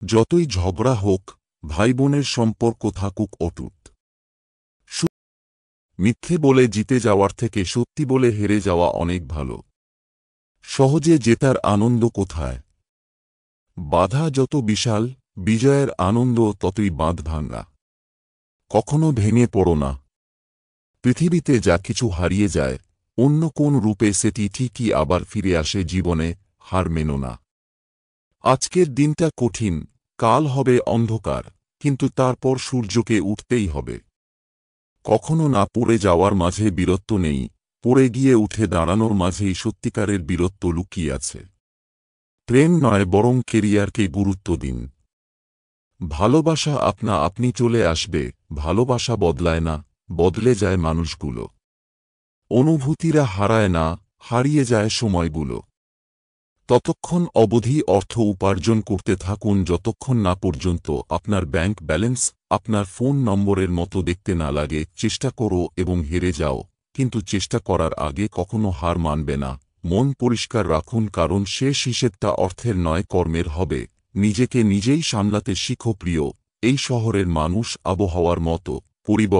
যতই ঝগড়া হোক, ভাই বোনের সম্পর্ক থাকুক অটুট। মিথ্যে বলে জিতে যাওয়ার থেকে সত্যি বলে হেরে যাওয়া অনেক ভালো। সহজে জেতার আনন্দ কোথায়? বাধা যত বিশাল, বিজয়ের আনন্দ ততই বাঁধভাঙা। কখনো ভেঙে পড়ো না। পৃথিবীতে যা কিছু হারিয়ে যায়, অন্য কোন রূপে সেটি ঠিকই আবার ফিরে আসে জীবনে। হার মেনো না। আজকের দিনটা কঠিন, কাল হবে অন্ধকার, কিন্তু তারপর সূর্যকে উঠতেই হবে। কখনো না পড়ে যাওয়ার মাঝে বীরত্ব নেই, পড়ে গিয়ে উঠে দাঁড়ানোর মাঝেই সত্যিকারের বীরত্ব লুকিয়ে আছে। প্রেম নয়, বরং কেরিয়ারকে গুরুত্ব দিন। ভালোবাসা আপনা আপনি চলে আসবে, ভালোবাসা বদলায় না, বদলে যায় মানুষগুলো। অনুভূতিরা হারায় না, হারিয়ে যায় সময়গুলো। ততক্ষণ অবধি অর্থ উপার্জন করতে থাকুন যতক্ষণ না পর্যন্ত আপনার ব্যাংক ব্যালেন্স আপনার ফোন নম্বরের মতো দেখতে না লাগে। চেষ্টা করো এবং হেরে যাও, কিন্তু চেষ্টা করার আগে কখনো হার মানবে না। মন পরিষ্কার রাখুন, কারণ শেষ হিসেবটা অর্থের নয়, কর্মের হবে। নিজেকে নিজেই সামলাতে শিখো প্রিয়। এই শহরের মানুষ আবহাওয়ার মতো পরিবর্তন